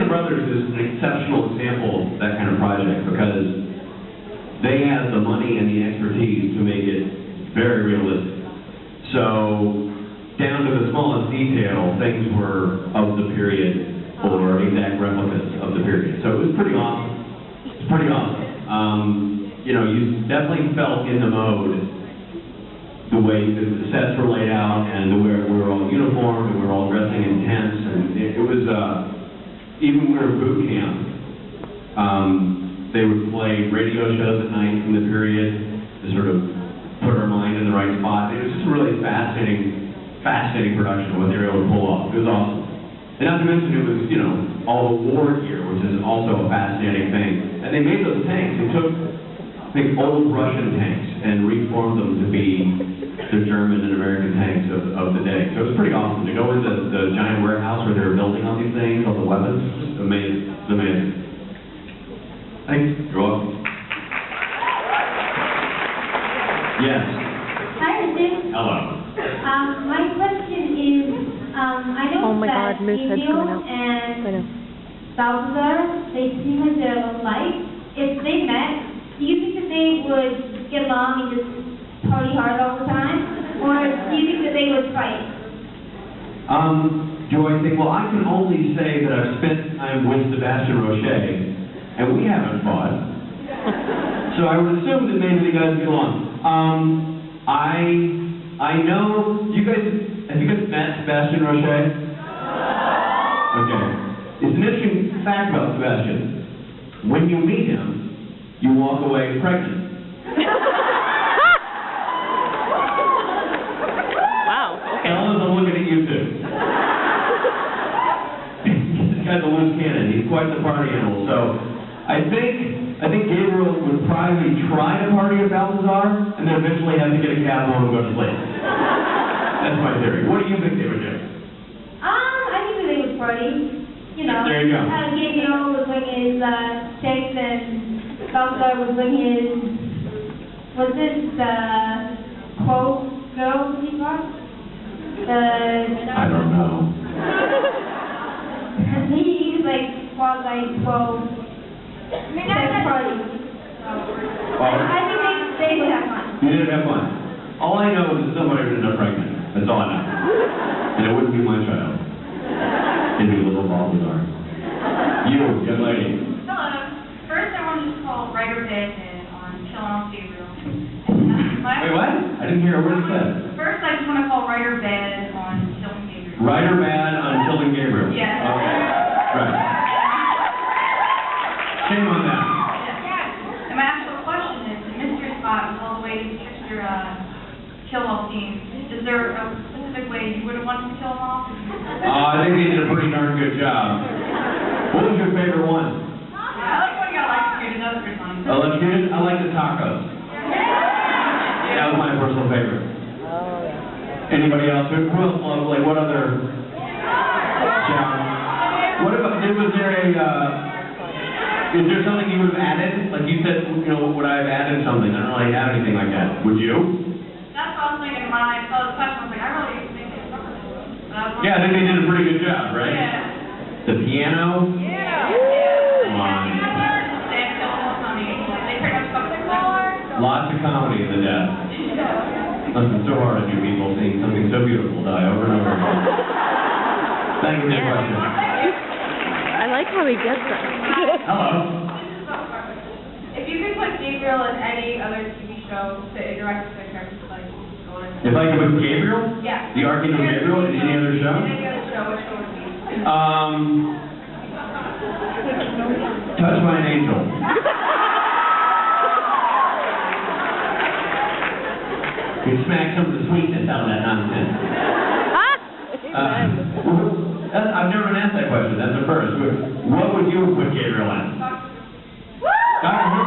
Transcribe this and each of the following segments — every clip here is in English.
Band of Brothers is an exceptional example of that kind of project because they had the money and the expertise to make it very realistic. So, down to the smallest detail, things were of the period or exact replicas of the period. So it was pretty awesome. It's pretty awesome. You know, you definitely felt in the mode the way the sets were laid out and the way we were all uniformed and we were all dressing in tents. And it was, even when we were at boot camp, they would play radio shows at night in the period to sort of put our mind in the right spot. It was just a really fascinating production of what they were able to pull off. It was awesome. And not to mention it was, you know, all the war gear, which is also a fascinating thing. And they made those tanks. They took, I think, old Russian tanks and reformed them to be the German and American tanks of the day. So it was pretty awesome to go into the giant warehouse where they were building all these things, all the weapons. Just amazing. It's amazing. Thanks. You're welcome. Yes. Hi, Richard. Hello. My question is, I know that Gabriel and Balthazar, they seem like they're alike. If they met, do you think that they would get along and just party hard all the time? Or do you think that they would fight? Do I think, well, I can only say that I've spent time with Sebastian Roche, and we haven't fought. So I would assume that maybe the guys get along. I know, have you guys met Sebastian Roche? Okay. It's an interesting fact about Sebastian. When you meet him, you walk away pregnant. Wow, okay. Fellas, I'm looking at you too. This guy's a loose cannon. He's quite the party animal. So I think Gabriel would probably try to party at Balthazar and then eventually have to get a cab home and go to sleep. That's my theory. What do you think they would do? I think that they would party. You know, there you go. Gabriel would bring his chicks and Balthazar would bring his, was this quote girl he got? I don't know. He's like quasi-quote sex party. I think they would have fun. You didn't have fun. All I know is that somebody would end up pregnant. That's all I know. And it wouldn't be my child. It'd be little Balthazar. You, young lady. Hello. First, I wanted to call Ryder Bed on killing off Gabriel. Wait, what? I didn't hear a word you said. First, I just want to call Ryder Bed on killing Gabriel. Ryder Bad on killing Gabriel. Yes. Okay. Right. Shame on that. And my actual question is, the mystery spot with all the way to Trickster kill-off scenes, is there a specific way you would have wanted to kill them off? I think they did a pretty darn good job. What was your favorite one? I like when you got electrocuted. That was pretty funny. Electrocuted? I like the tacos. That was my personal favorite. Anybody else? Who else loved, like, what other? Yeah. What about, was there a, is there something you would have added? Like you said, you know, would I have added something? I don't really have anything like that. Would you? That's what I was thinking when I saw the question. I was like, I really think they covered it. Yeah, I think they did a pretty good job, right? Yeah. The piano? Yeah. Come on. They pretty much covered the color. Lots of comedy in the death. Must be so hard on you people seeing something so beautiful die over and over again. Thank you for your question. I like how he gets them. Hello. If you could put Gabriel in any other TV show to interact with the characters, like, If I could put Gabriel? yeah. The Archangel Gabriel in any other show? In any other show, which show would it be? Touch My Angel. You smack some of the sweetness out of that nonsense. I've never been asked that question. That's the first. What would you put Gabriel in? Doctor Who?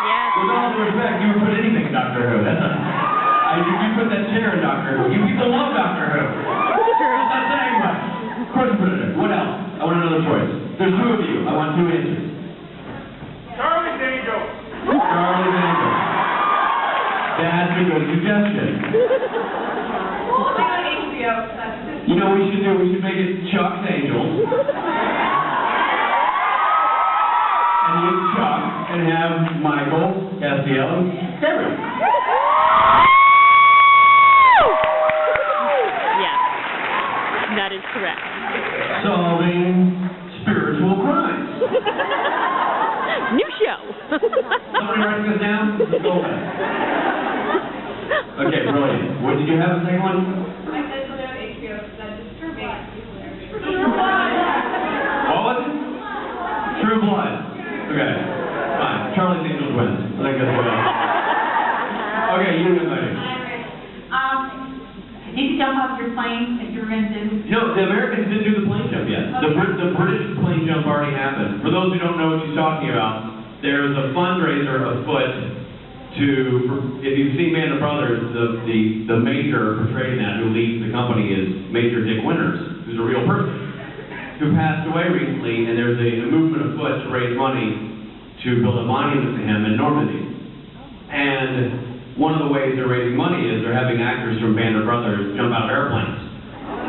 Yeah. With all due respect, you would put anything in Doctor Who. That's you put that chair in Doctor Who. You people love Doctor Who. That's not saying much. Of course you put it in. What else? I want another choice. There's two of you. I want two answers. Charlie's Angel. Charlie's Angel. That's a good suggestion. Well, I like HBO. You know what we should do? We should make it Chuck's Angels. and have Michael Castiel and Cameron. Yes, that is correct. Solving spiritual crimes. New show. Somebody writing this down? Go ahead. Okay, brilliant. What did you have a second one? I said something on HBO, that's disturbing. What was it? True Blood. Okay, fine. Charlie's Angels wins. I think that's good. Okay, you and Lady. You can jump off your plane if you're in Disney. No, the Americans didn't do the plane jump yet. The British plane jump already happened. For those who don't know what she's talking about, there's a fundraiser afoot to, if you've seen Band of Brothers, the major portrayed in that, who leads the company, is Major Dick Winters, who's a real person, who passed away recently, and there's a movement afoot to raise money to build a monument to him in Normandy. And one of the ways they're raising money is they're having actors from Band of Brothers jump out of airplanes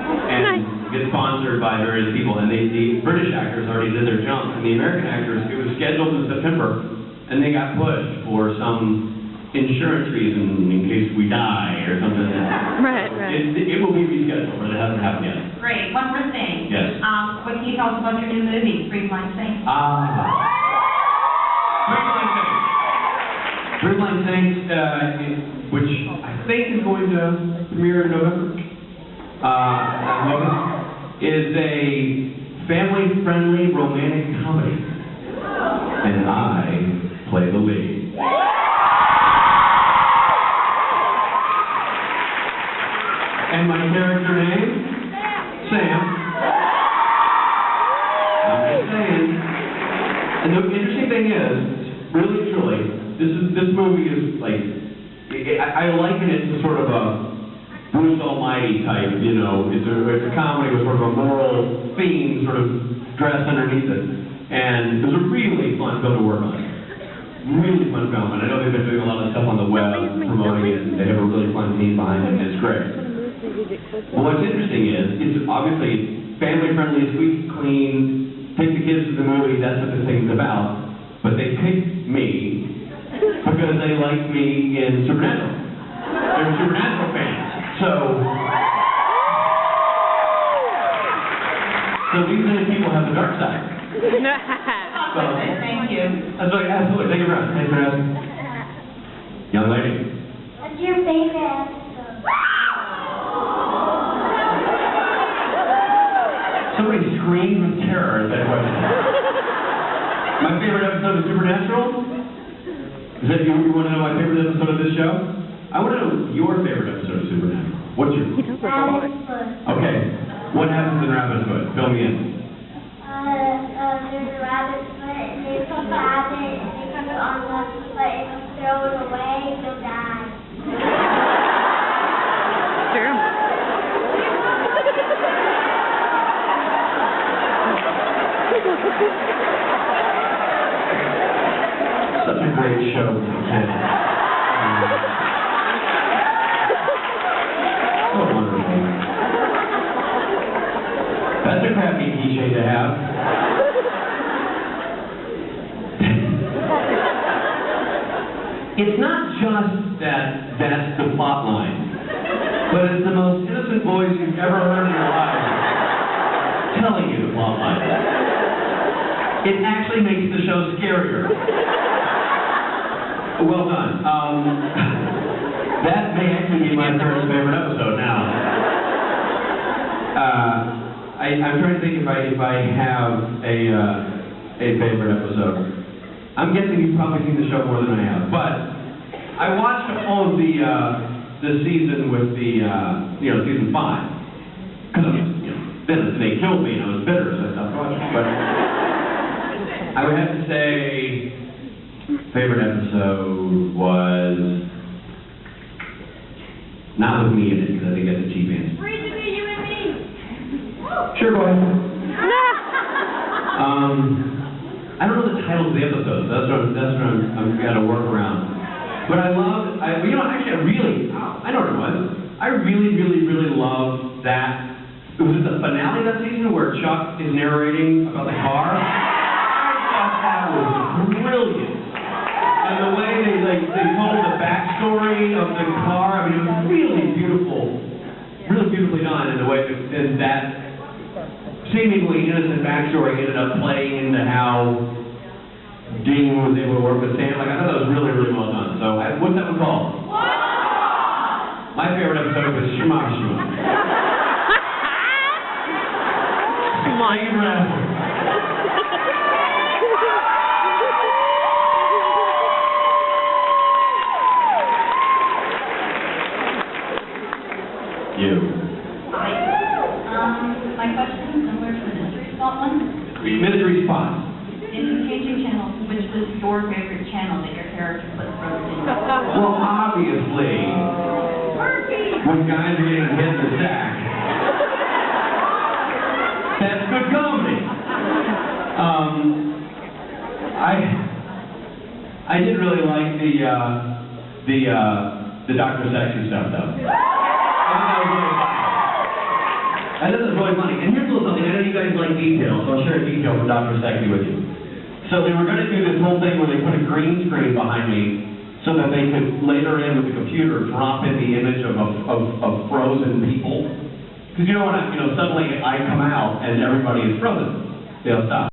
and get sponsored by various people. And the British actors already did their jump, and the American actors, it was scheduled in September, and they got pushed for some insurance reason in case we die or something. Right. It will be rescheduled, but it hasn't happened yet. Great, one more thing. Yes. What can you tell us about your new movie, Streamline Saints? Streamline Saints, which I think is going to premiere in November, is a family-friendly romantic comedy, and I play the lead. And my character name? Sam. I'm just saying. And the interesting thing is, really truly, this movie is like, I liken it to sort of a Bruce Almighty type, you know, it's a comedy with sort of a moral theme sort of dressed underneath it. And it was a really fun film to work on. Really fun film, and I know they've been doing a lot of stuff on the web promoting it, and they have a really fun team behind it, and it's great. Well, what's interesting is, it's obviously family-friendly, sweet, clean, take the kids to the movie, that's what this thing's about. But they picked me because they liked me in Supernatural. They're Supernatural fans. So these many people have the dark side. Thank you. That's right, absolutely. Thank you for asking. Thanks for asking. Young lady. What's your favorite episode? Somebody screamed with terror at that question. My favorite episode of Supernatural? Is that you want to know my favorite episode of this show? I want to know your favorite episode of Supernatural. What's your? Rabbit's Foot. Okay. What happens in Rabbit's Foot? Fill me in. There's a rabbit's foot, and there's a rabbit, and they put it on the foot, and you throw it away, you'll die. Sure. Such a great show. So wonderful. That's a crappy cliche to have. It's not just that that's the plot line, but it's the most innocent voice you've ever heard in your life telling you the plot line. It actually makes the show scarier. Well done. That may actually be my first favorite episode now. I'm trying to think if I have a favorite episode. I'm guessing you've probably seen the show more than I have, but I watched all of the season with the season 5 because then they killed me and I was bitter, so I stopped watching. But I would have to say favorite episode was not with me in it because I think that's a cheap answer. Free to be you and me. Sure, go ahead. I don't know the titles of the episodes. That's what I'm got to work around. But I know what it was. I really loved that. Was it the finale of that season where Chuck is narrating about the car? I thought that was brilliant. And the way they told the backstory of the car, I mean, it was really beautifully done in the way that seemingly innocent backstory ended up playing into how Dean was able to work with Sam. Like, I thought that was really well done. So, what's that one called? My favorite episode was Shema Shema. Come on. You. My question is similar to the mystery spot one. Mystery Spot. In changing channels, which was your favorite channel that your character put thrown in? Well, obviously, when guys are getting hit in the sack, that's good comedy. I didn't really like the Dr. Sexy stuff though. I thought that was really funny. And here's a little something. I know you guys like details, so I'll share a detail from Dr. Sexy with you. So they were going to do this whole thing where they put a green screen behind me so that they could later in with the computer drop in the image of frozen people. Because you know when suddenly I come out and everybody is frozen. They'll stop.